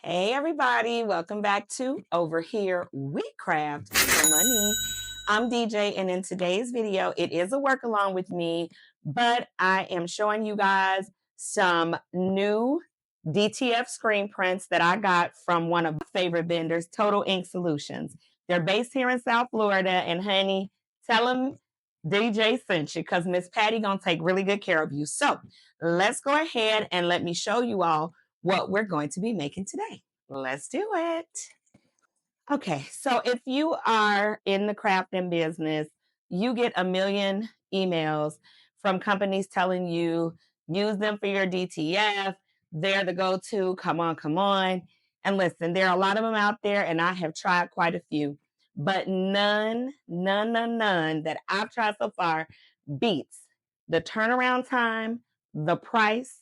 Hey everybody, welcome back to Over Here We Craft for Money. I'm DJ, and in today's video, it is a work along with me, but I am showing you guys some new DTF screen prints that I got from one of my favorite vendors, Total Ink Solutions. They're based here in South Florida, and honey, tell them DJ sent you because Miss Patty gonna take really good care of you. So let's go ahead and let me show you all what we're going to be making today. Let's do it. Okay, so if you are in the crafting business, you get a million emails from companies telling you use them for your DTF. They're the go-to. Come on, come on. And listen, there are a lot of them out there, and I have tried quite a few, but none that I've tried so far beats the turnaround time, the price,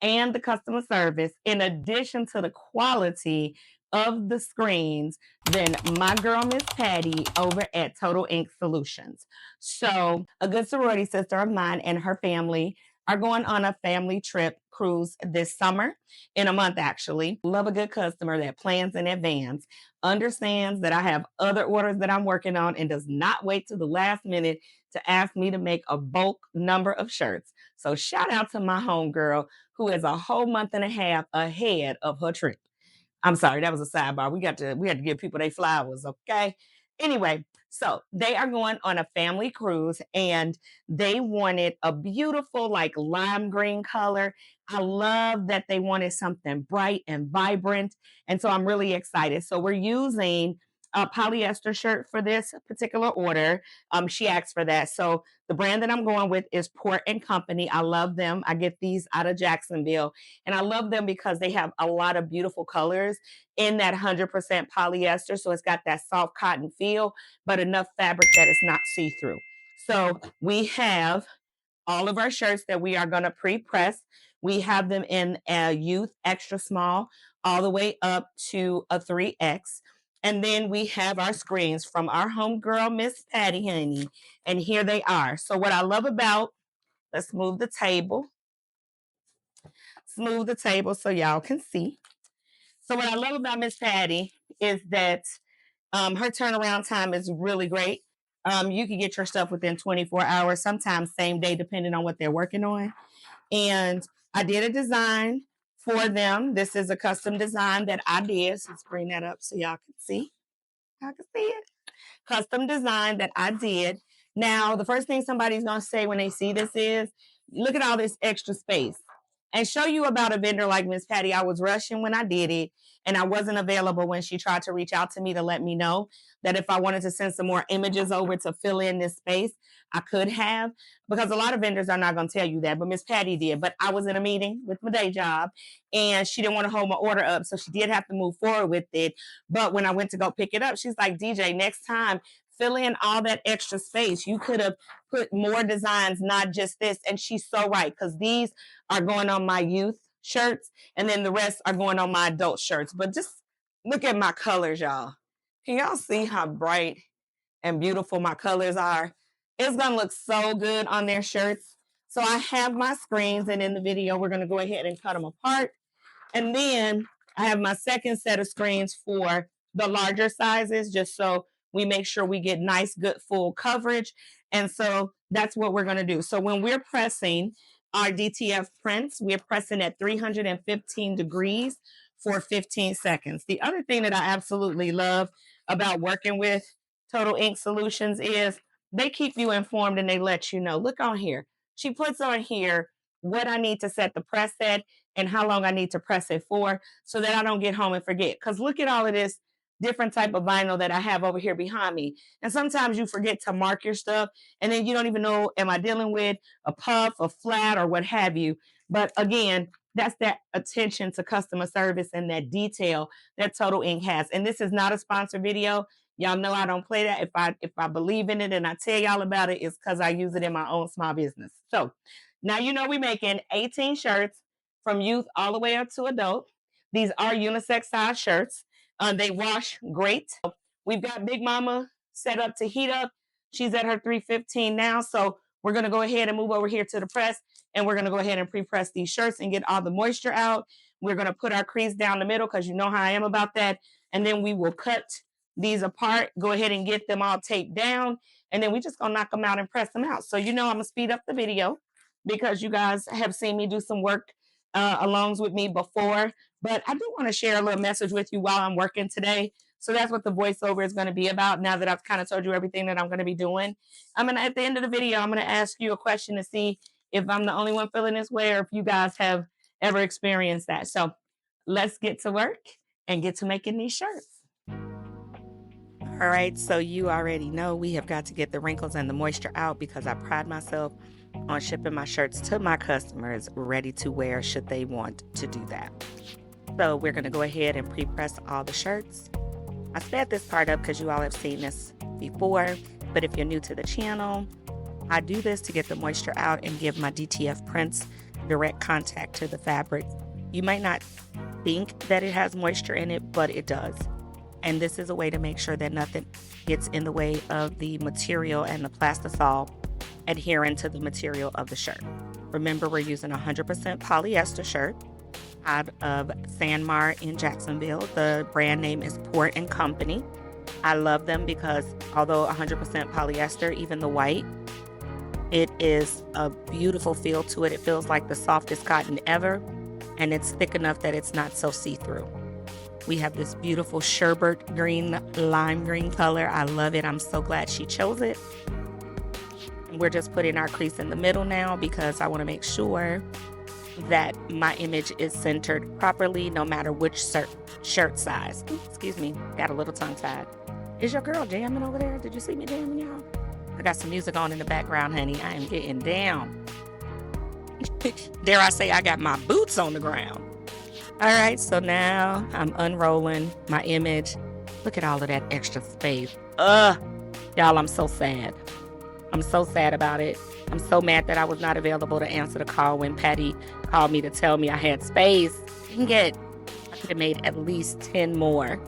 and the customer service, in addition to the quality of the screens, than my girl, Miss Patty, over at Total Ink Solutions. So, a good sorority sister of mine and her family are going on a family trip cruise this summer, in a month actually. Love a good customer that plans in advance, understands that I have other orders that I'm working on, and does not wait to the last minute to ask me to make a bulk number of shirts. So, shout out to my homegirl who is a whole month and a half ahead of her trip. I'm sorry, that was a sidebar. We had to give people their flowers, okay? Anyway, so they are going on a family cruise, and they wanted a beautiful, like, lime green color. I love that they wanted something bright and vibrant. And so I'm really excited. So we're using a polyester shirt for this particular order. She asked for that. So the brand that I'm going with is Port and Company. I love them. I get these out of Jacksonville, and I love them because they have a lot of beautiful colors in that 100% polyester. So it's got that soft cotton feel, but enough fabric that it's not see-through. So we have all of our shirts that we are going to pre-press. We have them in a youth extra small all the way up to a 3X. And then we have our screens from our homegirl, Miss Patty, honey. And here they are. So what I love about, let's move the table. Smooth the table so y'all can see. So what I love about Miss Patty is that her turnaround time is really great. You can get your stuff within 24 hours, sometimes same day, depending on what they're working on. And I did a design for them. This is a custom design that I did. So let's bring that up so y'all can see. Y'all can see it. Custom design that I did. Now, the first thing somebody's going to say when they see this is, look at all this extra space. And show you about a vendor like Miss Patty. I was rushing when I did it, and I wasn't available when she tried to reach out to me to let me know that if I wanted to send some more images over to fill in this space, I could have, because a lot of vendors are not going to tell you that, but Miss Patty did. But I was in a meeting with my day job, and she didn't want to hold my order up, so she did have to move forward with it. But when I went to go pick it up, she's like, DJ, next time, fill in all that extra space. You could have put more designs, not just this. And she's so right, because these are going on my youth shirts, and then the rest are going on my adult shirts. But just look at my colors, y'all. Can y'all see how bright and beautiful my colors are? It's going to look so good on their shirts. So I have my screens, and in the video, we're going to go ahead and cut them apart. And then I have my second set of screens for the larger sizes, just so we make sure we get nice, good, full coverage. And so that's what we're going to do. So when we're pressing our DTF prints, we're pressing at 315 degrees for 15 seconds. The other thing that I absolutely love about working with Total Ink Solutions is they keep you informed, and they let you know. Look on here. She puts on here what I need to set the press at and how long I need to press it for, so that I don't get home and forget. Because look at all of this different type of vinyl that I have over here behind me. And sometimes you forget to mark your stuff, and then you don't even know, am I dealing with a puff, a flat, or what have you. But again, that's that attention to customer service and that detail that Total Ink has. And this is not a sponsored video. Y'all know I don't play that. If I believe in it and I tell y'all about it, it's because I use it in my own small business. So now you know we're making 18 shirts from youth all the way up to adult. These are unisex size shirts. They wash great. We've got Big Mama set up to heat up. She's at her 315 now. So we're going to go ahead and move over here to the press, and we're going to go ahead and pre-press these shirts and get all the moisture out. We're going to put our crease down the middle because you know how I am about that. And then we will cut these apart, go ahead and get them all taped down. And then we just going to knock them out and press them out. So, I'm going to speed up the video because you guys have seen me do some work alongs with me before. But I do want to share a little message with you while I'm working today. So that's what the voiceover is going to be about now that I've kind of told you everything that I'm going to be doing. At the end of the video, I'm going to ask you a question to see if I'm the only one feeling this way or if you guys have ever experienced that. So let's get to work and get to making these shirts. All right, so you already know we have got to get the wrinkles and the moisture out because I pride myself on shipping my shirts to my customers ready to wear should they want to do that. So we're going to go ahead and pre-press all the shirts. I sped this part up because you all have seen this before, but if you're new to the channel, I do this to get the moisture out and give my DTF prints direct contact to the fabric. You might not think that it has moisture in it, but it does. And this is a way to make sure that nothing gets in the way of the material and the plastisol adhering to the material of the shirt. Remember, we're using 100% polyester shirt out of Sanmar in Jacksonville. The brand name is Port & Company. I love them because although 100% polyester, even the white, it is a beautiful feel to it. It feels like the softest cotton ever, and it's thick enough that it's not so see-through. We have this beautiful sherbet green, lime green color. I love it. I'm so glad she chose it. We're just putting our crease in the middle now because I want to make sure that my image is centered properly no matter which shirt size. Ooh, excuse me, got a little tongue-tied. Is your girl jamming over there? Did you see me jamming, y'all? I got some music on in the background, honey. I am getting down. Dare I say I got my boots on the ground. All right, so now I'm unrolling my image. Look at all of that extra space. Y'all, I'm so sad. I'm so sad about it. I'm so mad that I was not available to answer the call when Patty called me to tell me I had space. I could have made at least 10 more.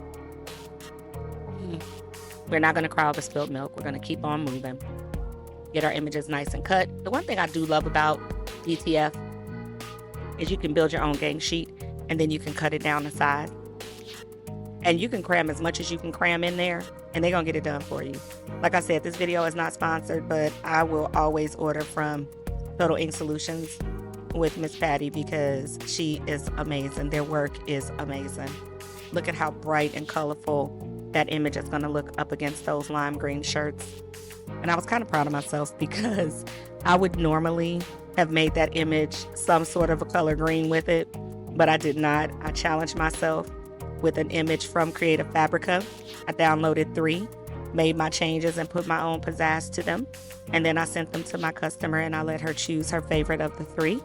We're not going to cry over spilled milk. We're going to keep on moving. Get our images nice and cut. The one thing I do love about DTF is you can build your own gang sheet and then you can cut it down to size. And you can cram as much as you can cram in there and they're going to get it done for you. Like I said, this video is not sponsored, but I will always order from Total Ink Solutions with Miss Patty because she is amazing. Their work is amazing. Look at how bright and colorful that image is going to look up against those lime green shirts. And I was kind of proud of myself because I would normally have made that image some sort of a color green with it, but I did not. I challenged myself with an image from Creative Fabrica. I downloaded 3, made my changes and put my own pizzazz to them. And then I sent them to my customer and I let her choose her favorite of the 3.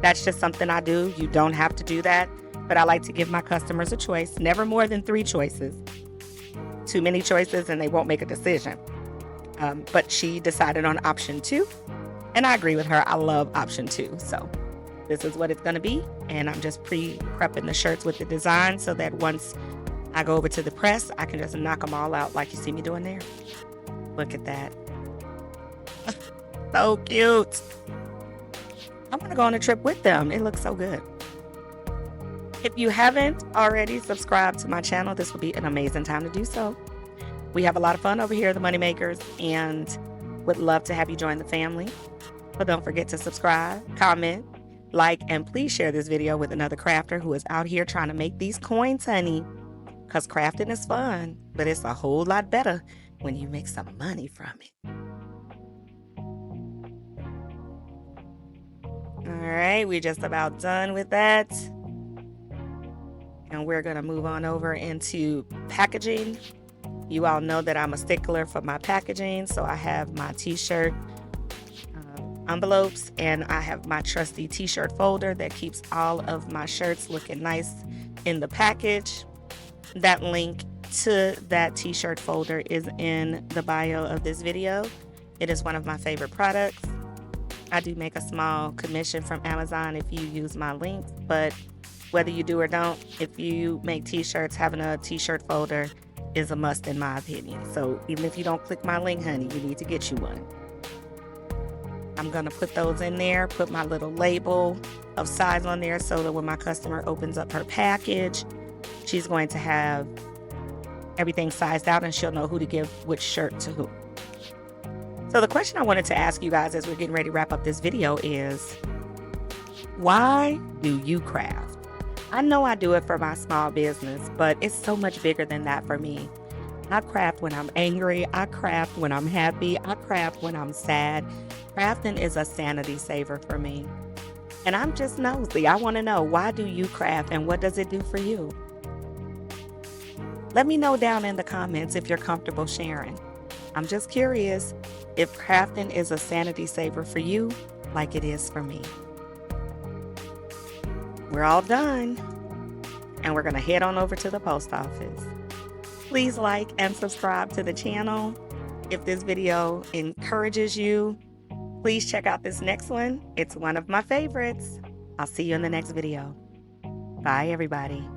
That's just something I do. You don't have to do that, but I like to give my customers a choice, never more than 3 choices. Too many choices and they won't make a decision. But she decided on option 2 and I agree with her. I love option 2. So this is what it's going to be. And I'm just pre-prepping the shirts with the design so that once I go over to the press, I can just knock them all out like you see me doing there. Look at that. So cute. I'm going to go on a trip with them. It looks so good. If you haven't already subscribed to my channel, this will be an amazing time to do so. We have a lot of fun over here at the Moneymakers and would love to have you join the family. But don't forget to subscribe, comment, like, and please share this video with another crafter who is out here trying to make these coins, honey. Because crafting is fun, but it's a whole lot better when you make some money from it. All right, we're just about done with that. And we're going to move on over into packaging. You all know that I'm a stickler for my packaging, so I have my t-shirt envelopes and I have my trusty t-shirt folder that keeps all of my shirts looking nice in the package. That link to that t-shirt folder is in the bio of this video. It is one of my favorite products. I do make a small commission from Amazon if you use my link, but whether you do or don't, if you make t-shirts, having a t-shirt folder is a must in my opinion. So even if you don't click my link, honey, you need to get you one. I'm going to put those in there, put my little label of size on there so that when my customer opens up her package, she's going to have everything sized out and she'll know who to give which shirt to who. So the question I wanted to ask you guys as we're getting ready to wrap up this video is, why do you craft? I know I do it for my small business, but it's so much bigger than that for me. I craft when I'm angry. I craft when I'm happy. I craft when I'm sad. Crafting is a sanity saver for me. And I'm just nosy. I want to know, why do you craft and what does it do for you? Let me know down in the comments if you're comfortable sharing. I'm just curious if crafting is a sanity saver for you like it is for me. We're all done, and we're going to head on over to the post office. Please like and subscribe to the channel. If this video encourages you, please check out this next one. It's one of my favorites. I'll see you in the next video. Bye, everybody.